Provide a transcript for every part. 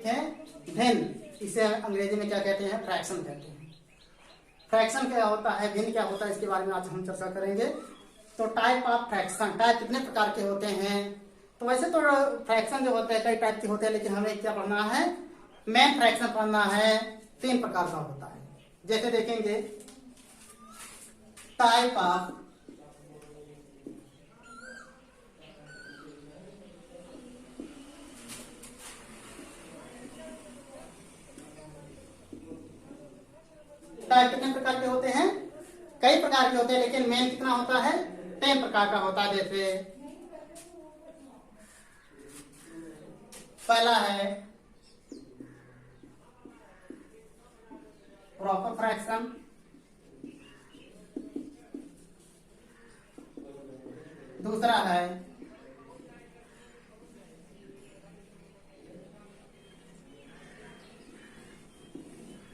है भिन्न, इसे अंग्रेजी में क्या कहते हैं, फ्रैक्शन कहते हैं। फ्रैक्शन क्या होता है, भिन्न क्या होता है, इसके बारे में आज हम चर्चा करेंगे। तो टाइप ऑफ फ्रैक्शन, टाइप कितने प्रकार के होते हैं। तो वैसे तो फ्रैक्शन जो होते हैं कई टाइप के होते हैं, लेकिन हमें क्या पढ़ना है, मेन फ्रैक्शन पढ़ना है। 3 प्रकार का होता है। जैसे देखेंगे टाइप ऑफ टाइप कितने प्रकार के होते हैं, कई प्रकार के होते हैं, लेकिन मेन कितना होता है, 10 प्रकार का होता है। जैसे पहला है प्रॉपर फ्रैक्शन, दूसरा है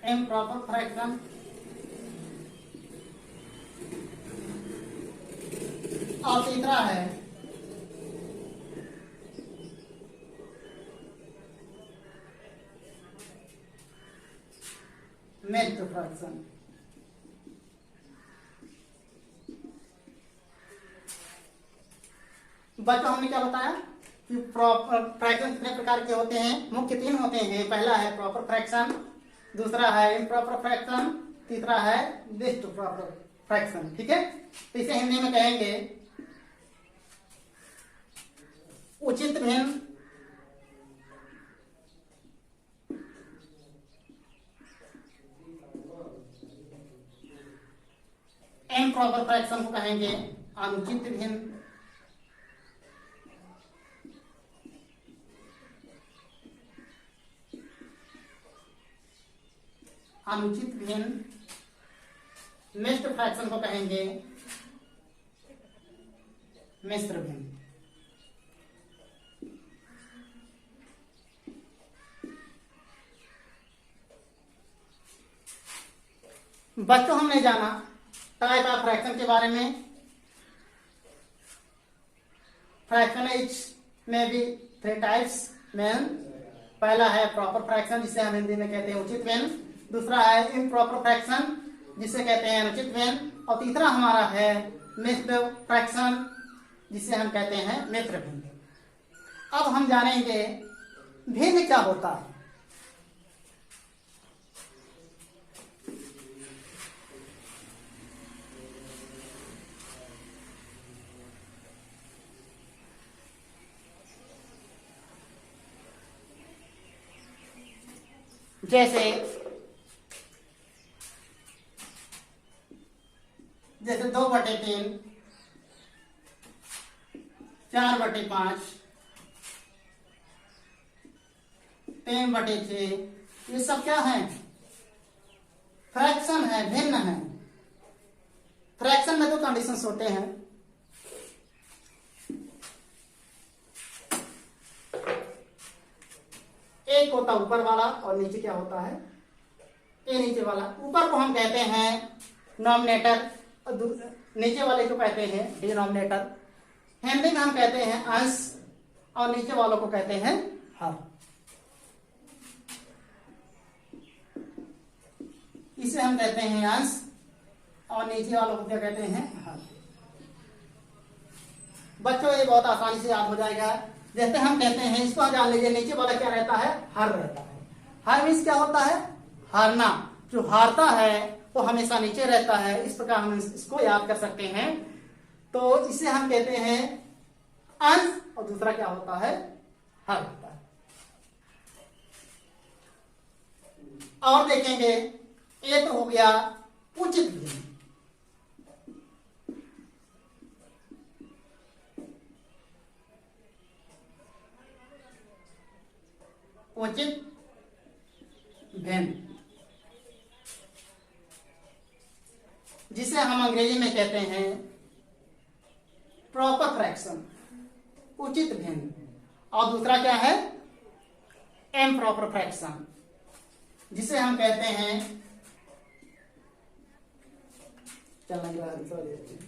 इम्प्रॉपर फ्रैक्शन, और तीसरा है मिक्स्ड फ्रैक्शन। बच्चों हमने क्या बताया कि प्रॉपर फ्रैक्शन कितने प्रकार के होते हैं, मुख्य 3 होते हैं। पहला है प्रॉपर फ्रैक्शन, दूसरा है इम्प्रॉपर फ्रैक्शन, तीसरा है मिक्स्ड प्रॉपर फ्रैक्शन। ठीक है, तो इसे हिंदी में कहेंगे उचित भिन्न, इम्प्रॉपर फ्रैक्शन को कहेंगे अनुचित भिन्न, अनुचित भिन्न, मिक्स्ड फ्रैक्शन को कहेंगे मिश्र भिन्न। बच्चों हमने जाना टाइप ऑफ फ्रैक्शन के बारे में। फ्रैक्शन इज में भी 3 टाइप्स में, पहला है प्रॉपर फ्रैक्शन जिसे हम हिंदी में कहते हैं उचित भिन्न, दूसरा है इम्प्रॉपर फ्रैक्शन जिसे कहते हैं अनुचित भिन्न, और तीसरा हमारा है मिक्स्ड फ्रैक्शन जिसे हम कहते हैं मिश्र भिन्न। अब हम जानेंगे भिन्न क्या होता है। जैसे 2/3, 4/5, 3/6, ये सब क्या है, फ्रैक्शन है, भिन्न है। फ्रैक्शन में 2 कंडीशंस होते हैं। एक होता ऊपर वाला और नीचे क्या होता है, ये नीचे वाला। ऊपर को हम कहते हैं नॉमिनेटर और नीचे वाले को कहते हैं डिनोमिनेटर। हिंदी में हम कहते हैं अंश और नीचे वालों को कहते हैं हर। इसे हम कहते हैं अंश और नीचे वालों को क्या कहते हैं, हर। बच्चों ये बहुत आसानी से याद हो जाएगा। जैसे हम कहते हैं, इसको जान लीजिए, नीचे वाला क्या रहता है, हर रहता है। हर मीन्स क्या होता है, हारना। जो हारता है वो हमेशा नीचे रहता है। इस प्रकार हम इसको याद कर सकते हैं। तो इसे हम कहते हैं अंश और दूसरा क्या होता है, हर होता है। और देखेंगे, ये तो हो गया उचित भिन्न। उचित भिन्न जिसे हम अंग्रेजी में कहते हैं प्रॉपर फ्रैक्शन, उचित भिन्न। और दूसरा क्या है, इम्प्रॉपर फ्रैक्शन जिसे हम कहते हैं, चलने के बाद दूसरा देखते हैं,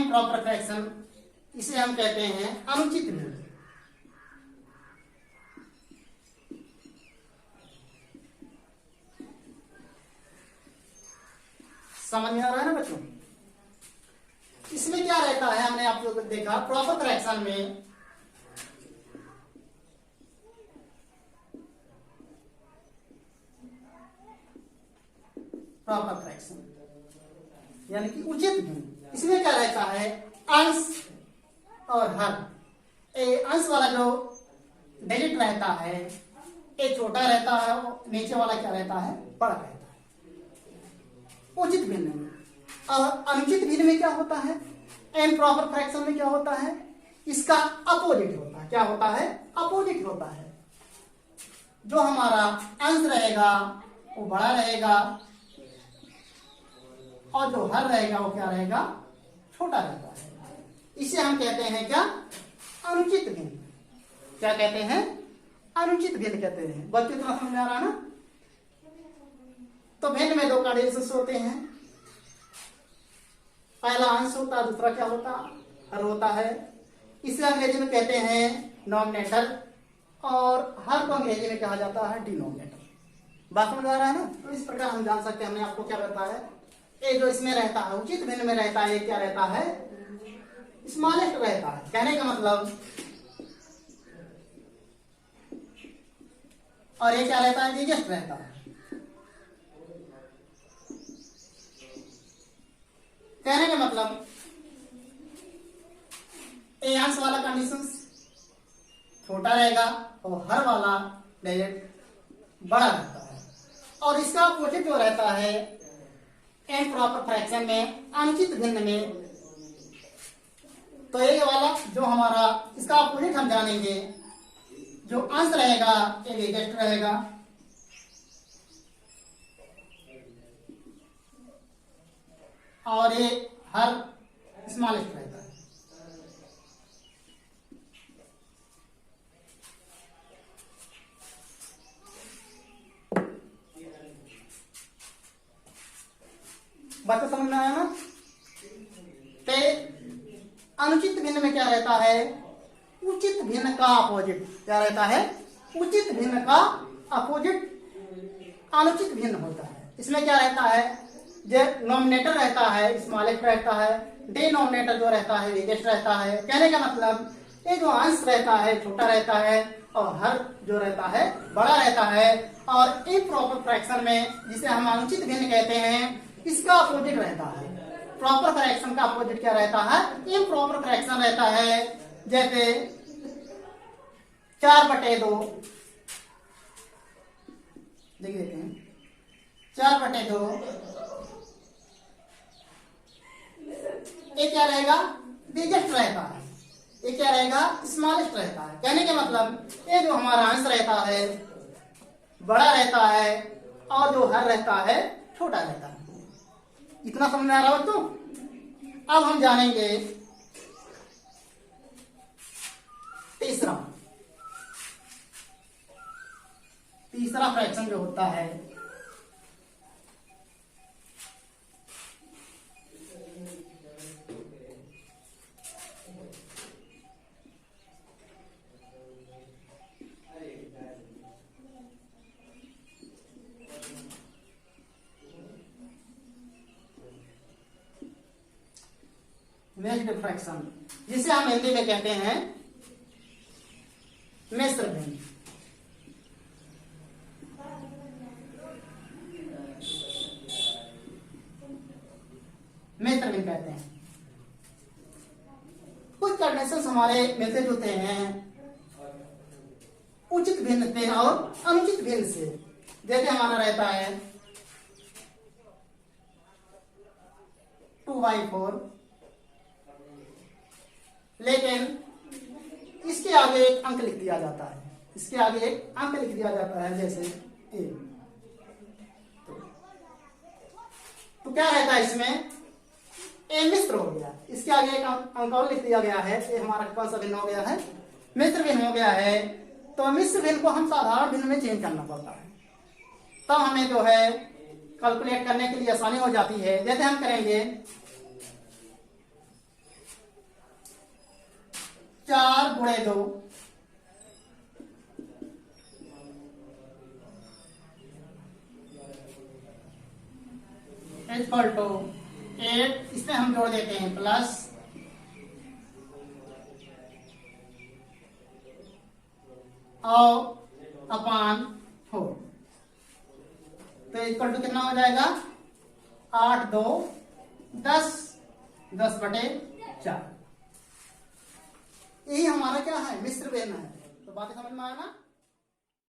इम्प्रॉपर फ्रैक्शन, इसे हम कहते हैं अनुचित भिन्न। समझ में आ रहा है ना बच्चों? इसमें क्या रहता है, हमने आप लोग देखा प्रॉपर फ्रैक्शन में प्रॉपर फ्रैक्शन यानी कि उचित भिन्न, इसमें क्या रहता है, अंश और हर। ए अंश वाला जो डिजिट रहता है ये छोटा रहता है, नीचे वाला क्या रहता है, बड़ा रहता है उचित भिन्न में। और अनुचित भिन्न में क्या होता है, इम्प्रॉपर फ्रैक्शन में क्या होता है, इसका अपोजिट होता है। क्या होता है, अपोजिट होता है। जो हमारा अंश रहेगा वो बड़ा रहेगा और जो हर रहेगा वो क्या रहेगा, छोटा रहता है। इसे हम कहते हैं क्या, अनुचित भिन्न। क्या कहते हैं, अनुचित भिन्न कहते हैं। बच्चों तुम्हें समझ में आ रहा ना? तो भिन्न में दो कंडीशंस होते हैं, पहला अंश होता है, दूसरा क्या होता, हर होता है। इसे अंग्रेजी में कहते हैं नॉमिनेटर और हर को अंग्रेजी में कहा जाता है डिनोमिनेटर। बात समझ आ रहा है ना? तो इस प्रकार हम जान सकते हैं, हमने आपको क्या बताया, ये जो इसमें रहता है उचित भिन्न में रहता है, ये क्या रहता है, स्मॉलेस्ट रहता है। कहने का मतलब, और ये क्या रहता है, बिगेस्ट रहता है। कहने का मतलब ए अंश वाला कंडीशन छोटा रहेगा और हर वाला डिजिट बड़ा रहता है। और इसका अपोजिट जो रहता है इम्प्रॉपर फ्रैक्शन में, अनुचित भिन्न में, तो ये वाला जो हमारा इसका अपोजिट हम जानेंगे, जो अंश रहेगा ये बिगेस्ट रहेगा और ये हर स्मॉलेस्ट रहता है। बात तो समझ में आया ना? तो अनुचित भिन्न में क्या रहता है, उचित भिन्न का अपोजिट क्या रहता है, उचित भिन्न का अपोजिट अनुचित भिन्न होता है। इसमें क्या रहता है, जो नॉमिनेटर रहता है स्मॉलेस्ट रहता है, डिनोमिनेटर जो रहता है बिगेस्ट रहता है। कहने का मतलब ये जो अंश रहता है छोटा रहता है और हर जो रहता है बड़ा रहता है। और इम्प्रॉपर फ्रैक्शन में, जिसे हम अनुचित भिन्न कहते हैं, इसका अपोजिट रहता है। प्रॉपर फ्रैक्शन का अपोजिट क्या रहता है, इम्प्रॉपर फ्रैक्शन रहता है। जैसे 4/2 देख लेते हैं, 4/2 ये क्या रहेगा, बिगेस्ट रहता है, ये क्या रहेगा, स्मॉलेस्ट रहता है। कहने का मतलब ये जो हमारा अंश रहता है बड़ा रहता है और जो हर रहता है छोटा रहता है। इतना समझ में आ रहा हो? तो अब हम जानेंगे तीसरा फ्रैक्शन जो होता है मिक्स्ड फ्रैक्शन, जिसे हम हिंदी में कहते हैं मिश्र भिन्न। मिश्र भिन्न कहते हैं। कुछ कंडीशंस हमारे मिलते जुलते हैं उचित भिन्न से और अनुचित भिन्न से। जैसे हमारा रहता है 2/4, लेकिन इसके आगे एक अंक लिख दिया जाता है, इसके आगे एक अंक लिख दिया जाता है जैसे ए। तो क्या रहता है इसमें, ए मिश्र हो गया, इसके आगे एक अंक और लिख दिया गया है, ये हमारा कौन सा भिन्न हो गया है, मिश्र भिन्न हो गया है। तो मिश्र भिन्न को हम साधारण भिन्न में चेंज करना पड़ता है, तब हमें जो है कैलकुलेट करने के लिए आसानी हो जाती है। जैसे हम करेंगे 4 गुणे 2 इक्वल टू 8, इसमें हम जोड़ देते हैं प्लस और अपान 4, तो इक्वल टू कितना हो जाएगा 8 2 10, 10/4। यही हमारा क्या है मिश्र भिन्न है। तो बात समझ में आया ना।